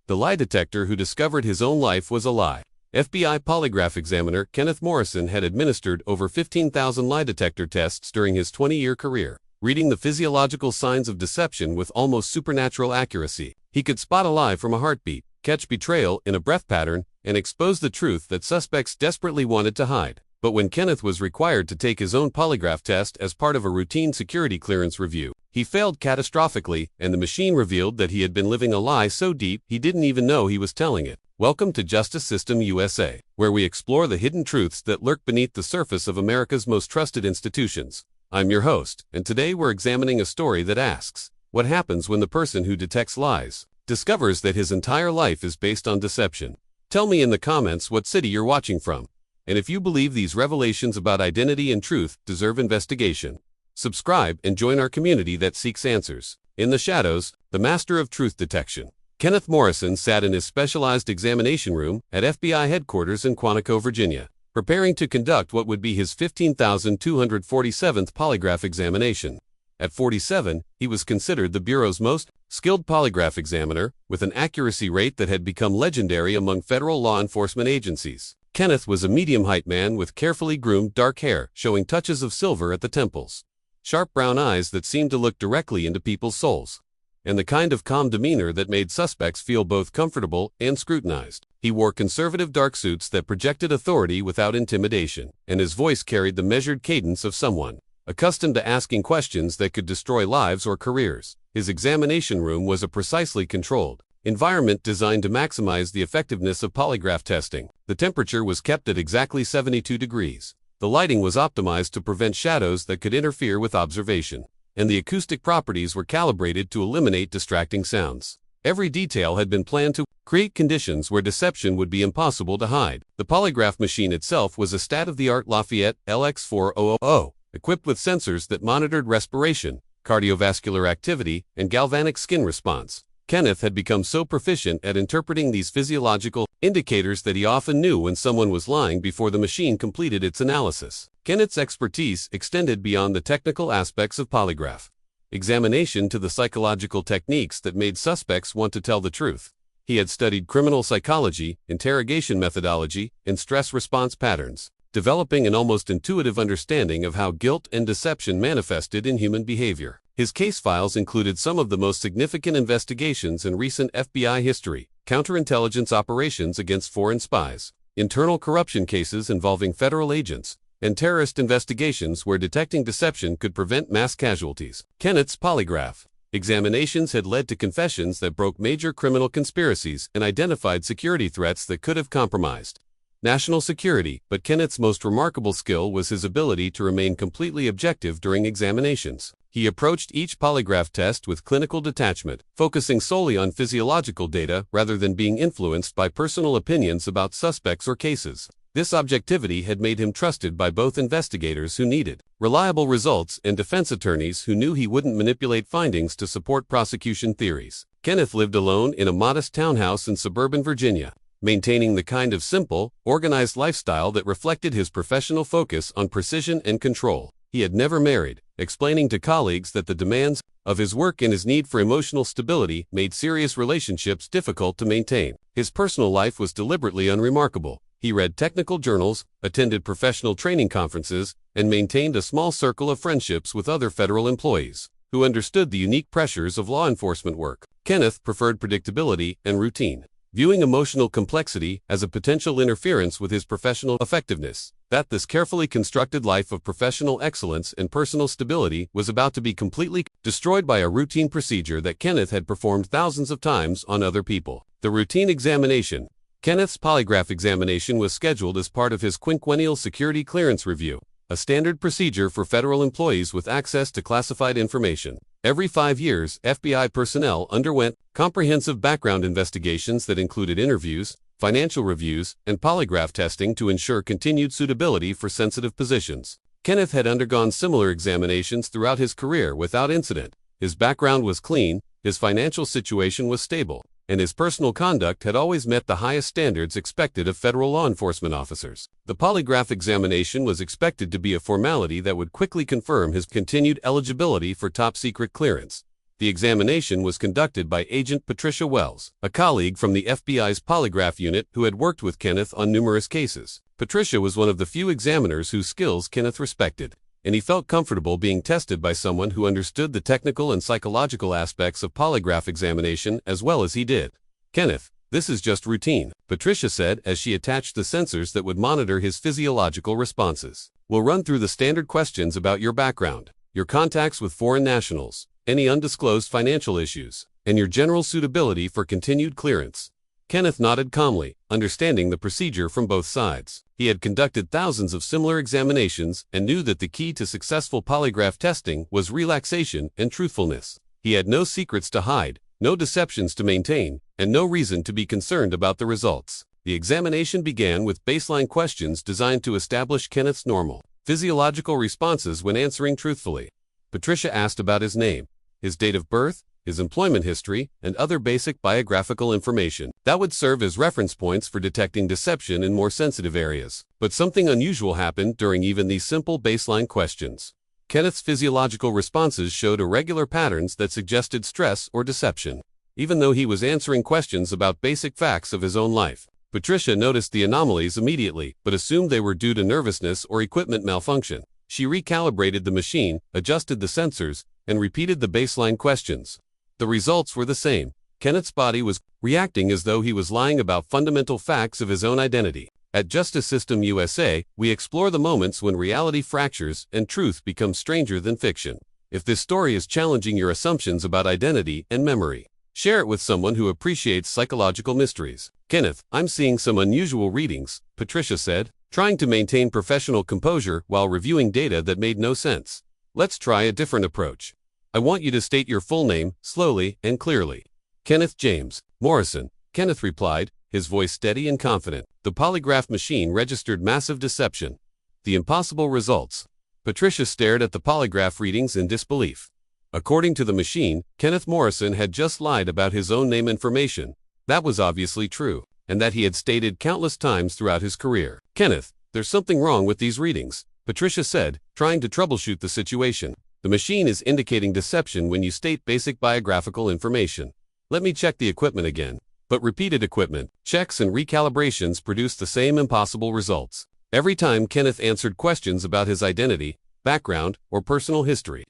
the lie detector who discovered his own life was a lie. FBI polygraph examiner Kenneth Morrison had administered over 15,000 lie detector tests during his 20-year career, reading the physiological signs of deception with almost supernatural accuracy. He could spot a lie from a heartbeat, catch betrayal in a breath pattern, and expose the truth that suspects desperately wanted to hide. But when Kenneth was required to take his own polygraph test as part of a routine security clearance review, he failed catastrophically, and the machine revealed that he had been living a lie so deep he didn't even know he was telling it. Welcome to Justice System USA, where we explore the hidden truths that lurk beneath the surface of America's most trusted institutions. I'm your host, and today we're examining a story that asks, what happens when the person who detects lies discovers that his entire life is based on deception? Tell me in the comments what city you're watching from, and if you believe these revelations about identity and truth deserve investigation. Subscribe and join our community that seeks answers. In the shadows, the master of truth detection. Kenneth Morrison sat in his specialized examination room at FBI headquarters in Quantico, Virginia, preparing to conduct what would be his 15,247th polygraph examination. At 47, he was considered the Bureau's most skilled polygraph examiner, with an accuracy rate that had become legendary among federal law enforcement agencies. Kenneth was a medium-height man with carefully groomed dark hair showing touches of silver at the temples, sharp brown eyes that seemed to look directly into people's souls, and the kind of calm demeanor that made suspects feel both comfortable and scrutinized. He wore conservative dark suits that projected authority without intimidation, and his voice carried the measured cadence of someone accustomed to asking questions that could destroy lives or careers. His examination room was a precisely controlled environment designed to maximize the effectiveness of polygraph testing. The temperature was kept at exactly 72 degrees. The lighting was optimized to prevent shadows that could interfere with observation, and the acoustic properties were calibrated to eliminate distracting sounds. Every detail had been planned to create conditions where deception would be impossible to hide. The polygraph machine itself was a state-of-the-art Lafayette LX4000, equipped with sensors that monitored respiration, cardiovascular activity, and galvanic skin response. Kenneth had become so proficient at interpreting these physiological indicators that he often knew when someone was lying before the machine completed its analysis. Kenneth's expertise extended beyond the technical aspects of polygraph examination to the psychological techniques that made suspects want to tell the truth. He had studied criminal psychology, interrogation methodology, and stress response patterns, developing an almost intuitive understanding of how guilt and deception manifested in human behavior. His case files included some of the most significant investigations in recent FBI history: counterintelligence operations against foreign spies, internal corruption cases involving federal agents, and terrorist investigations where detecting deception could prevent mass casualties. Kenneth's polygraph examinations had led to confessions that broke major criminal conspiracies and identified security threats that could have compromised national security, but Kenneth's most remarkable skill was his ability to remain completely objective during examinations. He approached each polygraph test with clinical detachment, focusing solely on physiological data rather than being influenced by personal opinions about suspects or cases. This objectivity had made him trusted by both investigators who needed reliable results and defense attorneys who knew he wouldn't manipulate findings to support prosecution theories. Kenneth lived alone in a modest townhouse in suburban Virginia, maintaining the kind of simple, organized lifestyle that reflected his professional focus on precision and control. He had never married, explaining to colleagues that the demands of his work and his need for emotional stability made serious relationships difficult to maintain. His personal life was deliberately unremarkable. He read technical journals, attended professional training conferences, and maintained a small circle of friendships with other federal employees who understood the unique pressures of law enforcement work. Kenneth preferred predictability and routine, viewing emotional complexity as a potential interference with his professional effectiveness. That this carefully constructed life of professional excellence and personal stability was about to be completely destroyed by a routine procedure that Kenneth had performed thousands of times on other people. The routine examination. Kenneth's polygraph examination was scheduled as part of his quinquennial security clearance review, a standard procedure for federal employees with access to classified information. Every 5 years, FBI personnel underwent comprehensive background investigations that included interviews, financial reviews, and polygraph testing to ensure continued suitability for sensitive positions. Kenneth had undergone similar examinations throughout his career without incident. His background was clean, his financial situation was stable, and his personal conduct had always met the highest standards expected of federal law enforcement officers. The polygraph examination was expected to be a formality that would quickly confirm his continued eligibility for top-secret clearance. The examination was conducted by Agent Patricia Wells, a colleague from the FBI's polygraph unit who had worked with Kenneth on numerous cases. Patricia was one of the few examiners whose skills Kenneth respected, and he felt comfortable being tested by someone who understood the technical and psychological aspects of polygraph examination as well as he did. "Kenneth, this is just routine," Patricia said as she attached the sensors that would monitor his physiological responses. "We'll run through the standard questions about your background, your contacts with foreign nationals, any undisclosed financial issues, and your general suitability for continued clearance." Kenneth nodded calmly, understanding the procedure from both sides. He had conducted thousands of similar examinations and knew that the key to successful polygraph testing was relaxation and truthfulness. He had no secrets to hide, no deceptions to maintain, and no reason to be concerned about the results. The examination began with baseline questions designed to establish Kenneth's normal, physiological responses when answering truthfully. Patricia asked about his name, his date of birth, his employment history, and other basic biographical information that would serve as reference points for detecting deception in more sensitive areas. But something unusual happened during even these simple baseline questions. Kenneth's physiological responses showed irregular patterns that suggested stress or deception, even though he was answering questions about basic facts of his own life. Patricia noticed the anomalies immediately, but assumed they were due to nervousness or equipment malfunction. She recalibrated the machine, adjusted the sensors, and repeated the baseline questions. The results were the same. Kenneth's body was reacting as though he was lying about fundamental facts of his own identity. At Justice System USA, we explore the moments when reality fractures and truth becomes stranger than fiction. If this story is challenging your assumptions about identity and memory, share it with someone who appreciates psychological mysteries. "Kenneth, I'm seeing some unusual readings," Patricia said, trying to maintain professional composure while reviewing data that made no sense. "Let's try a different approach. I want you to state your full name, slowly and clearly." "Kenneth James Morrison," Kenneth replied, his voice steady and confident. The polygraph machine registered massive deception. The impossible results. Patricia stared at the polygraph readings in disbelief. According to the machine, Kenneth Morrison had just lied about his own name information. That was obviously true, and that he had stated countless times throughout his career. "Kenneth, there's something wrong with these readings," Patricia said, trying to troubleshoot the situation. "The machine is indicating deception when you state basic biographical information. Let me check the equipment again." But repeated equipment checks and recalibrations produced the same impossible results. Every time Kenneth answered questions about his identity, background, or personal history,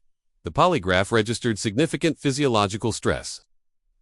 the polygraph registered significant physiological stress.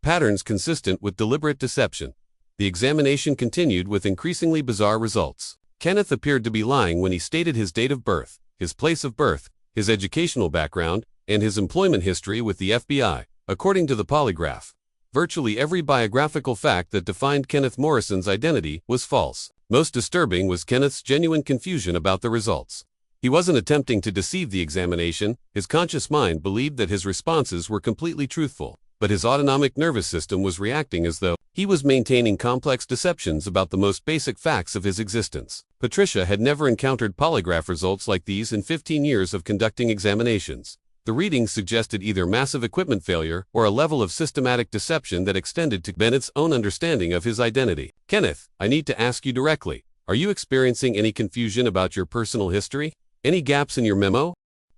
Patterns consistent with deliberate deception. The examination continued with increasingly bizarre results. Kenneth appeared to be lying when he stated his date of birth, his place of birth, his educational background, and his employment history with the FBI, according to the polygraph. Virtually every biographical fact that defined Kenneth Morrison's identity was false. Most disturbing was Kenneth's genuine confusion about the results. He wasn't attempting to deceive the examination. His conscious mind believed that his responses were completely truthful, but his autonomic nervous system was reacting as though he was maintaining complex deceptions about the most basic facts of his existence. Patricia had never encountered polygraph results like these in 15 years of conducting examinations. The readings suggested either massive equipment failure or a level of systematic deception that extended to Bennett's own understanding of his identity. "Kenneth, I need to ask you directly, are you experiencing any confusion about your personal history? Any gaps in your memo?"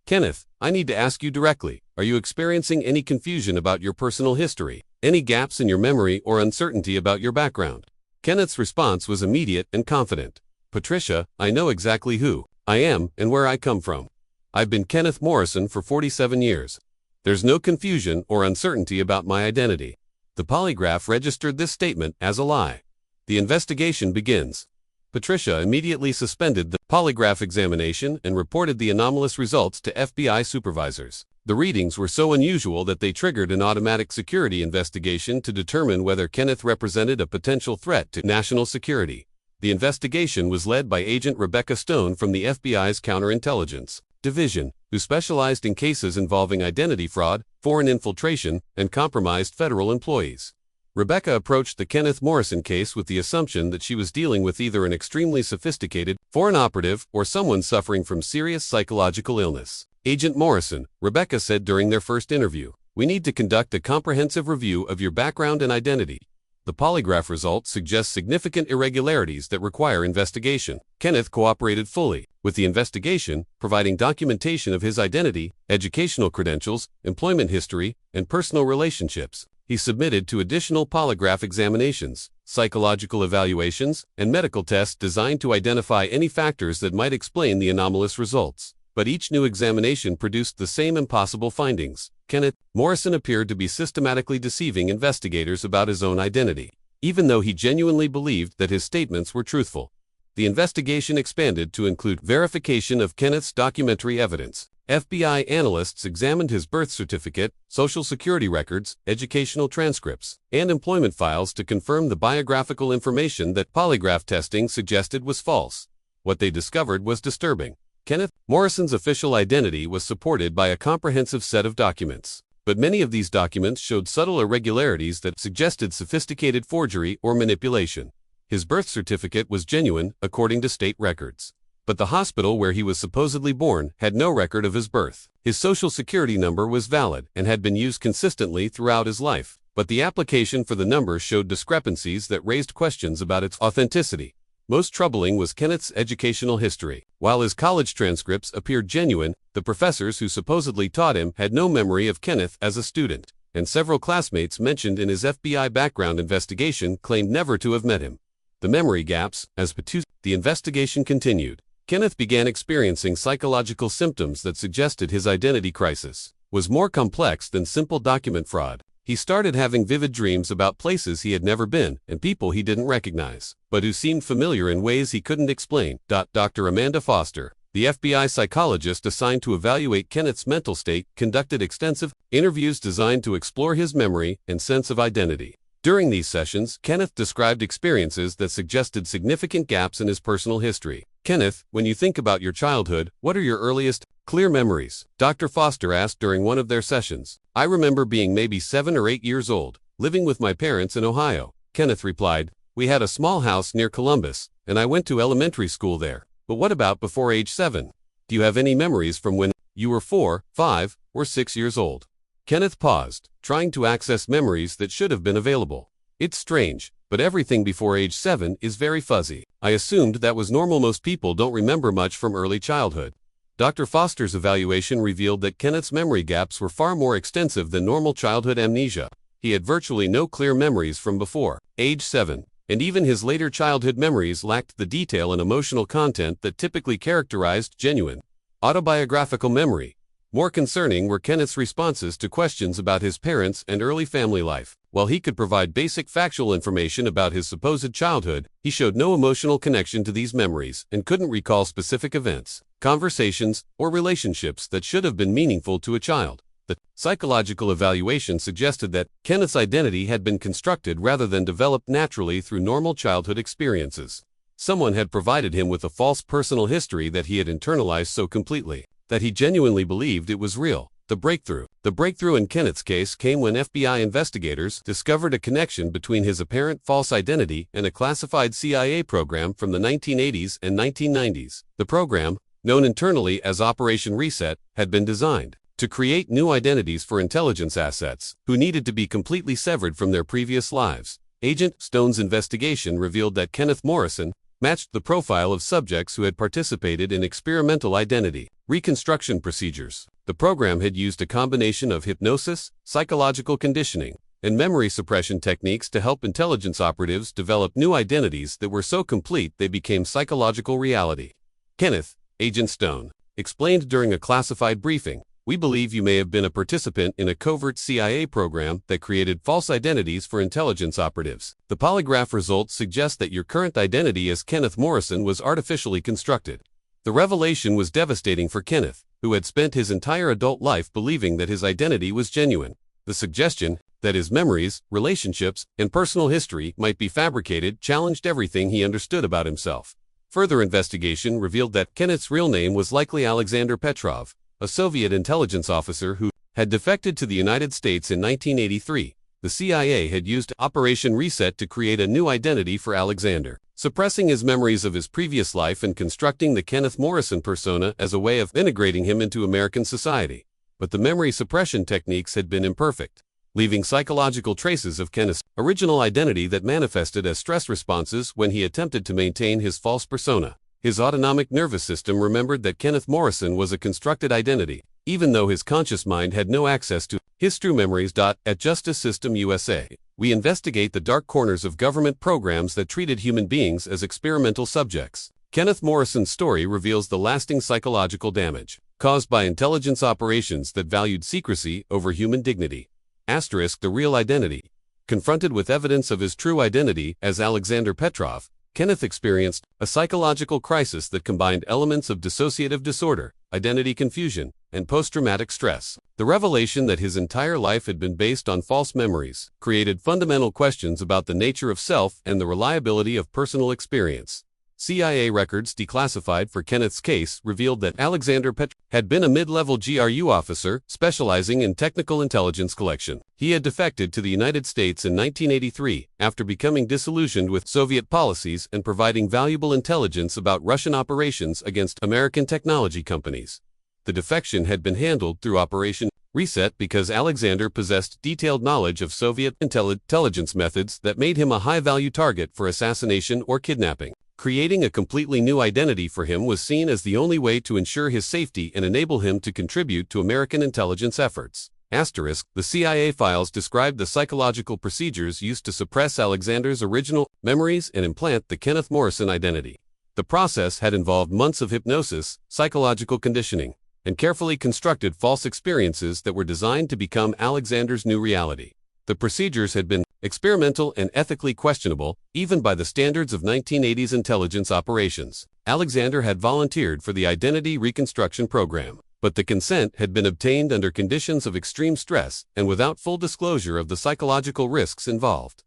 "Kenneth, I need to ask you directly, are you experiencing any confusion about your personal history? Any gaps in your memory or uncertainty about your background?" Kenneth's response was immediate and confident. "Patricia, I know exactly who I am and where I come from. I've been Kenneth Morrison for 47 years. There's no confusion or uncertainty about my identity." The polygraph registered this statement as a lie. The investigation begins. Patricia immediately suspended the polygraph examination and reported the anomalous results to FBI supervisors. The readings were so unusual that they triggered an automatic security investigation to determine whether Kenneth represented a potential threat to national security. The investigation was led by Agent Rebecca Stone from the FBI's Counterintelligence Division, who specialized in cases involving identity fraud, foreign infiltration, and compromised federal employees. Rebecca approached the Kenneth Morrison case with the assumption that she was dealing with either an extremely sophisticated foreign operative or someone suffering from serious psychological illness. "Agent Morrison," Rebecca said during their first interview, "we need to conduct a comprehensive review of your background and identity. The polygraph results suggest significant irregularities that require investigation. Kenneth cooperated fully with the investigation, providing documentation of his identity, educational credentials, employment history, and personal relationships. He submitted to additional polygraph examinations, psychological evaluations, and medical tests designed to identify any factors that might explain the anomalous results. But each new examination produced the same impossible findings. Kenneth Morrison appeared to be systematically deceiving investigators about his own identity, even though he genuinely believed that his statements were truthful. The investigation expanded to include verification of Kenneth's documentary evidence. FBI analysts examined his birth certificate, social security records, educational transcripts, and employment files to confirm the biographical information that polygraph testing suggested was false. What they discovered was disturbing. Kenneth Morrison's official identity was supported by a comprehensive set of documents, but many of these documents showed subtle irregularities that suggested sophisticated forgery or manipulation. His birth certificate was genuine, according to state records, but the hospital where he was supposedly born had no record of his birth. His social security number was valid and had been used consistently throughout his life, but the application for the number showed discrepancies that raised questions about its authenticity. Most troubling was Kenneth's educational history. While his college transcripts appeared genuine, the professors who supposedly taught him had no memory of Kenneth as a student, and several classmates mentioned in his FBI background investigation claimed never to have met him. The memory gaps, the investigation continued. Kenneth began experiencing psychological symptoms that suggested his identity crisis was more complex than simple document fraud. He started having vivid dreams about places he had never been and people he didn't recognize, but who seemed familiar in ways he couldn't explain. Dr. Amanda Foster, the FBI psychologist assigned to evaluate Kenneth's mental state, conducted extensive interviews designed to explore his memory and sense of identity. During these sessions, Kenneth described experiences that suggested significant gaps in his personal history. Kenneth, when you think about your childhood, what are your earliest, clear memories? Dr. Foster asked during one of their sessions. I remember being maybe 7 or 8 years old, living with my parents in Ohio. Kenneth replied, we had a small house near Columbus, and I went to elementary school there. But what about before age 7? Do you have any memories from when you were 4, 5, or 6 years old? Kenneth paused, trying to access memories that should have been available. It's strange, but everything before age 7 is very fuzzy. I assumed that was normal. Most people don't remember much from early childhood. Dr. Foster's evaluation revealed that Kenneth's memory gaps were far more extensive than normal childhood amnesia. He had virtually no clear memories from before age 7, and even his later childhood memories lacked the detail and emotional content that typically characterized genuine autobiographical memory. More concerning were Kenneth's responses to questions about his parents and early family life. While he could provide basic factual information about his supposed childhood, he showed no emotional connection to these memories and couldn't recall specific events, conversations, or relationships that should have been meaningful to a child. The psychological evaluation suggested that Kenneth's identity had been constructed rather than developed naturally through normal childhood experiences. Someone had provided him with a false personal history that he had internalized so completely that he genuinely believed it was real. The breakthrough in Kenneth's case came when FBI investigators discovered a connection between his apparent false identity and a classified CIA program from the 1980s and 1990s. The program, known internally as Operation Reset, had been designed to create new identities for intelligence assets who needed to be completely severed from their previous lives. Agent Stone's investigation revealed that Kenneth Morrison matched the profile of subjects who had participated in experimental identity reconstruction procedures. The program had used a combination of hypnosis, psychological conditioning, and memory suppression techniques to help intelligence operatives develop new identities that were so complete they became psychological reality. Kenneth, Agent Stone, explained during a classified briefing, we believe you may have been a participant in a covert CIA program that created false identities for intelligence operatives. The polygraph results suggest that your current identity as Kenneth Morrison was artificially constructed. The revelation was devastating for Kenneth, who had spent his entire adult life believing that his identity was genuine. The suggestion that his memories, relationships, and personal history might be fabricated challenged everything he understood about himself. Further investigation revealed that Kenneth's real name was likely Alexander Petrov, a Soviet intelligence officer who had defected to the United States in 1983. The CIA had used Operation Reset to create a new identity for Alexander, suppressing his memories of his previous life and constructing the Kenneth Morrison persona as a way of integrating him into American society. But the memory suppression techniques had been imperfect. leaving psychological traces of Kenneth's original identity that manifested as stress responses when he attempted to maintain his false persona. His autonomic nervous system remembered that Kenneth Morrison was a constructed identity, even though his conscious mind had no access to his true memories. At Justice System USA, we investigate the dark corners of government programs that treated human beings as experimental subjects. Kenneth Morrison's story reveals the lasting psychological damage caused by intelligence operations that valued secrecy over human dignity. The real identity. Confronted with evidence of his true identity as Alexander Petrov, Kenneth experienced a psychological crisis that combined elements of dissociative disorder, identity confusion, and post-traumatic stress. The revelation that his entire life had been based on false memories created fundamental questions about the nature of self and the reliability of personal experience. CIA records declassified for Kenneth's case revealed that Alexander Petrov had been a mid-level GRU officer specializing in technical intelligence collection. He had defected to the United States in 1983 after becoming disillusioned with Soviet policies and providing valuable intelligence about Russian operations against American technology companies. The defection had been handled through Operation Reset because Alexander possessed detailed knowledge of Soviet intelligence methods that made him a high-value target for assassination or kidnapping. Creating a completely new identity for him was seen as the only way to ensure his safety and enable him to contribute to American intelligence efforts. The CIA files described the psychological procedures used to suppress Alexander's original memories and implant the Kenneth Morrison identity. The process had involved months of hypnosis, psychological conditioning, and carefully constructed false experiences that were designed to become Alexander's new reality. The procedures had been experimental and ethically questionable, even by the standards of 1980s intelligence operations. Alexander had volunteered for the identity reconstruction program, but the consent had been obtained under conditions of extreme stress and without full disclosure of the psychological risks involved.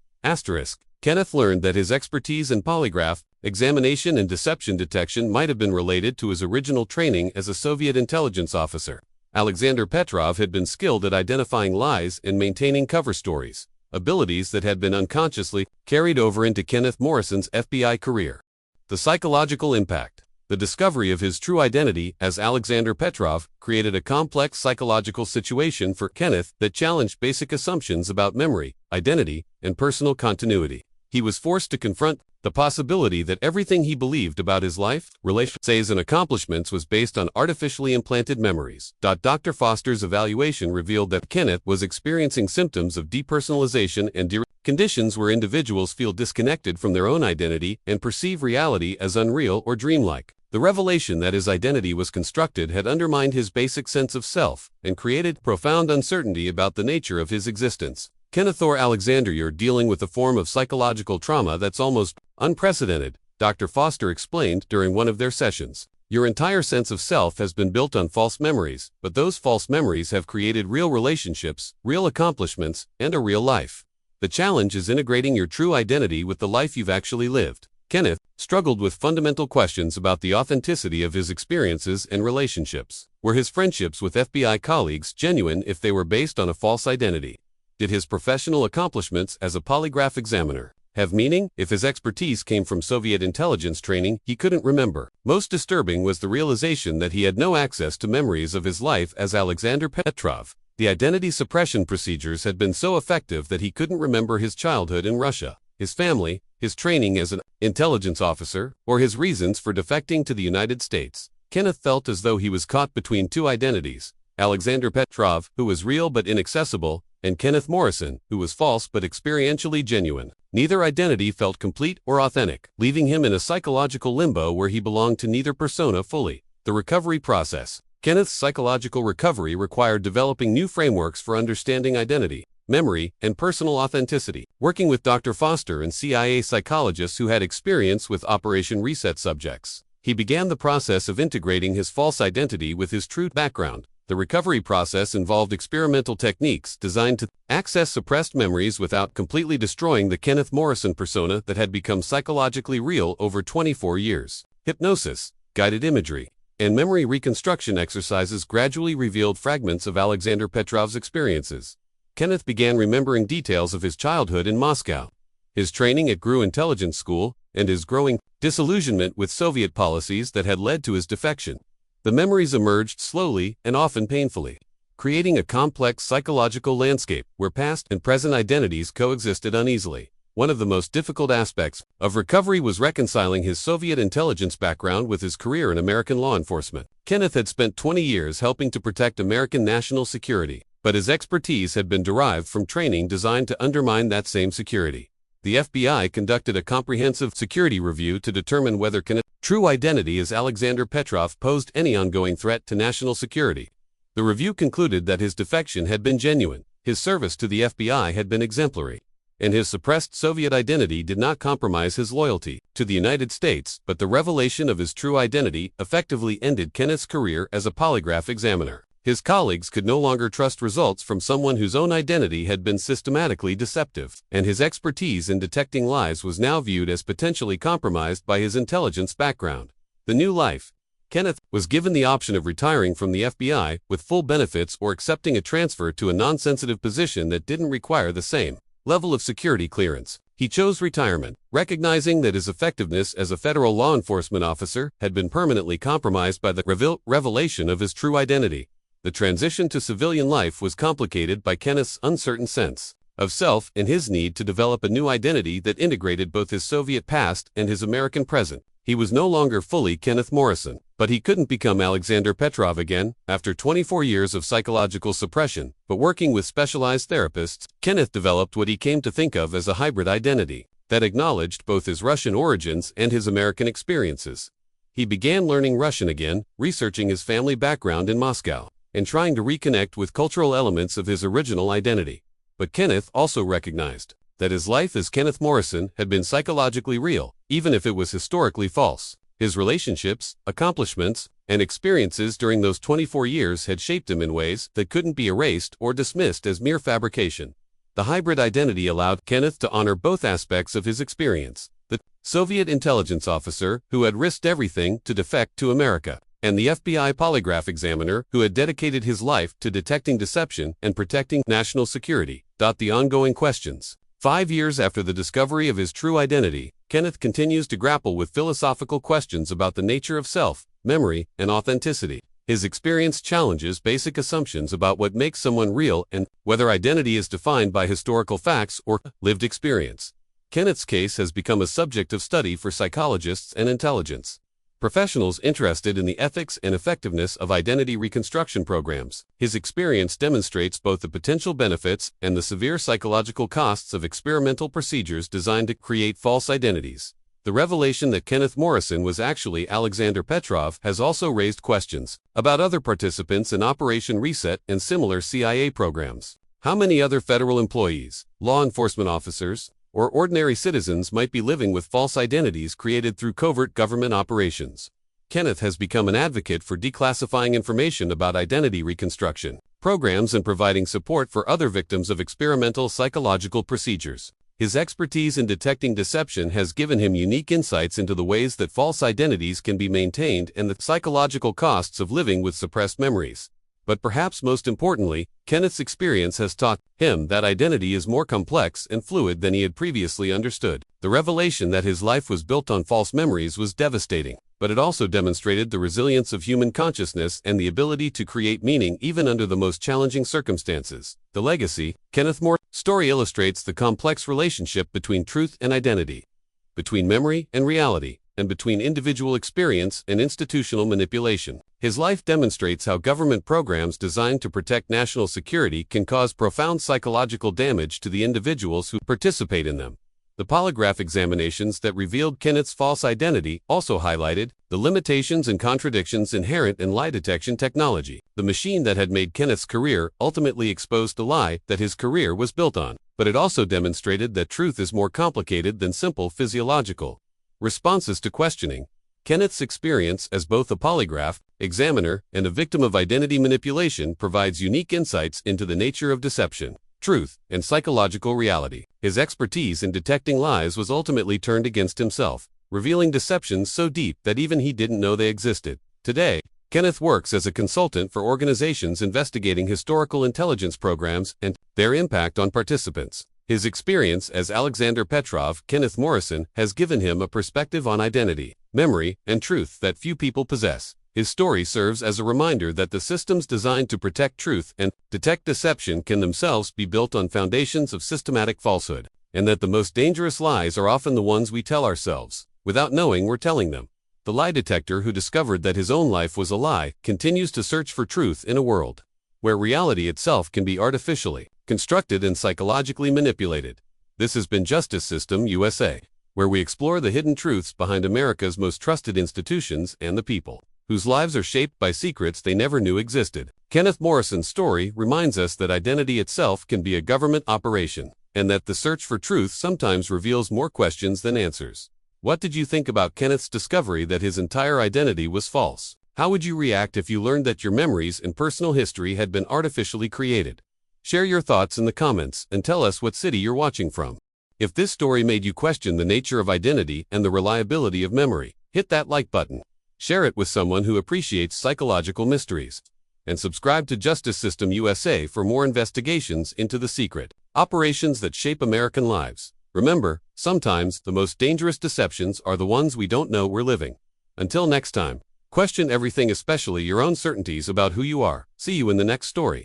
Kenneth learned that his expertise in polygraph, examination and deception detection might have been related to his original training as a Soviet intelligence officer. Alexander Petrov had been skilled at identifying lies and maintaining cover stories, abilities that had been unconsciously carried over into Kenneth Morrison's FBI career. The psychological impact. The discovery of his true identity as Alexander Petrov created a complex psychological situation for Kenneth that challenged basic assumptions about memory, identity, and personal continuity. He was forced to confront the possibility that everything he believed about his life, relationships, and accomplishments was based on artificially implanted memories. Dr. Foster's evaluation revealed that Kenneth was experiencing symptoms of depersonalization and conditions where individuals feel disconnected from their own identity and perceive reality as unreal or dreamlike. The revelation that his identity was constructed had undermined his basic sense of self and created profound uncertainty about the nature of his existence. Kenneth Alexander, you're dealing with a form of psychological trauma that's almost unprecedented, Dr. Foster explained during one of their sessions. Your entire sense of self has been built on false memories, but those false memories have created real relationships, real accomplishments, and a real life. The challenge is integrating your true identity with the life you've actually lived. Kenneth struggled with fundamental questions about the authenticity of his experiences and relationships. Were his friendships with FBI colleagues genuine if they were based on a false identity? Did his professional accomplishments as a polygraph examiner have meaning if his expertise came from Soviet intelligence training he couldn't remember? Most disturbing was the realization that he had no access to memories of his life as Alexander Petrov. The identity suppression procedures had been so effective that he couldn't remember his childhood in Russia, his family, his training as an intelligence officer, or his reasons for defecting to the United States. Kenneth felt as though he was caught between two identities: Alexander Petrov, who was real but inaccessible, and Kenneth Morrison, who was false but experientially genuine. Neither identity felt complete or authentic, leaving him in a psychological limbo where he belonged to neither persona fully. The recovery process. Kenneth's psychological recovery required developing new frameworks for understanding identity, memory, and personal authenticity. Working with Dr. Foster and CIA psychologists who had experience with Operation Reset subjects, he began the process of integrating his false identity with his true background. The recovery process involved experimental techniques designed to access suppressed memories without completely destroying the Kenneth Morrison persona that had become psychologically real over 24 years. Hypnosis, guided imagery, and memory reconstruction exercises gradually revealed fragments of Alexander Petrov's experiences. Kenneth began remembering details of his childhood in Moscow, his training at GRU intelligence school, and his growing disillusionment with Soviet policies that had led to his defection. The memories emerged slowly and often painfully, creating a complex psychological landscape where past and present identities coexisted uneasily. One of the most difficult aspects of recovery was reconciling his Soviet intelligence background with his career in American law enforcement. Kenneth had spent 20 years helping to protect American national security, but his expertise had been derived from training designed to undermine that same security. The FBI conducted a comprehensive security review to determine whether Kenneth's true identity as Alexander Petrov posed any ongoing threat to national security. The review concluded that his defection had been genuine, his service to the FBI had been exemplary, and his suppressed Soviet identity did not compromise his loyalty to the United States, but the revelation of his true identity effectively ended Kenneth's career as a polygraph examiner. His colleagues could no longer trust results from someone whose own identity had been systematically deceptive, and his expertise in detecting lies was now viewed as potentially compromised by his intelligence background. The new life. Kenneth was given the option of retiring from the FBI with full benefits or accepting a transfer to a non-sensitive position that didn't require the same level of security clearance. He chose retirement, recognizing that his effectiveness as a federal law enforcement officer had been permanently compromised by the revelation of his true identity. The transition to civilian life was complicated by Kenneth's uncertain sense of self and his need to develop a new identity that integrated both his Soviet past and his American present. He was no longer fully Kenneth Morrison, but he couldn't become Alexander Petrov again. After 24 years of psychological suppression, but working with specialized therapists, Kenneth developed what he came to think of as a hybrid identity that acknowledged both his Russian origins and his American experiences. He began learning Russian again, researching his family background in Moscow, and trying to reconnect with cultural elements of his original identity. But Kenneth also recognized that his life as Kenneth Morrison had been psychologically real, even if it was historically false. His relationships, accomplishments, and experiences during those 24 years had shaped him in ways that couldn't be erased or dismissed as mere fabrication. The hybrid identity allowed Kenneth to honor both aspects of his experience: the Soviet intelligence officer who had risked everything to defect to America, and the FBI polygraph examiner who had dedicated his life to detecting deception and protecting national security. The ongoing questions. 5 years after the discovery of his true identity, Kenneth continues to grapple with philosophical questions about the nature of self, memory, and authenticity. His experience challenges basic assumptions about what makes someone real and whether identity is defined by historical facts or lived experience. Kenneth's case has become a subject of study for psychologists and intelligence professionals interested in the ethics and effectiveness of identity reconstruction programs. His experience demonstrates both the potential benefits and the severe psychological costs of experimental procedures designed to create false identities. The revelation that Kenneth Morrison was actually Alexander Petrov has also raised questions about other participants in Operation Reset and similar CIA programs. How many other federal employees, law enforcement officers, or ordinary citizens might be living with false identities created through covert government operations? Kenneth has become an advocate for declassifying information about identity reconstruction programs and providing support for other victims of experimental psychological procedures. His expertise in detecting deception has given him unique insights into the ways that false identities can be maintained and the psychological costs of living with suppressed memories. But perhaps most importantly, Kenneth's experience has taught him that identity is more complex and fluid than he had previously understood. The revelation that his life was built on false memories was devastating, but it also demonstrated the resilience of human consciousness and the ability to create meaning even under the most challenging circumstances. The legacy. Kenneth Morrison's story illustrates the complex relationship between truth and identity, between memory and reality, and between individual experience and institutional manipulation. His life demonstrates how government programs designed to protect national security can cause profound psychological damage to the individuals who participate in them. The polygraph examinations that revealed Kenneth's false identity also highlighted the limitations and contradictions inherent in lie detection technology. The machine that had made Kenneth's career ultimately exposed the lie that his career was built on, but it also demonstrated that truth is more complicated than simple physiological responses to questioning. Kenneth's experience as both a polygraph examiner and a victim of identity manipulation provides unique insights into the nature of deception, truth, and psychological reality. His expertise in detecting lies was ultimately turned against himself, revealing deceptions so deep that even he didn't know they existed. Today, Kenneth works as a consultant for organizations investigating historical intelligence programs and their impact on participants. His experience as Alexander Petrov, Kenneth Morrison, has given him a perspective on identity, memory, and truth that few people possess. His story serves as a reminder that the systems designed to protect truth and detect deception can themselves be built on foundations of systematic falsehood, and that the most dangerous lies are often the ones we tell ourselves, without knowing we're telling them. The lie detector who discovered that his own life was a lie continues to search for truth in a world where reality itself can be artificially constructed and psychologically manipulated. This has been Justice System USA, where we explore the hidden truths behind America's most trusted institutions and the people whose lives are shaped by secrets they never knew existed. Kenneth Morrison's story reminds us that identity itself can be a government operation, and that the search for truth sometimes reveals more questions than answers. What did you think about Kenneth's discovery that his entire identity was false? How would you react if you learned that your memories and personal history had been artificially created? Share your thoughts in the comments and tell us what city you're watching from. If this story made you question the nature of identity and the reliability of memory, hit that like button. Share it with someone who appreciates psychological mysteries. And subscribe to Justice System USA for more investigations into the secret operations that shape American lives. Remember, sometimes the most dangerous deceptions are the ones we don't know we're living. Until next time, question everything, especially your own certainties about who you are. See you in the next story.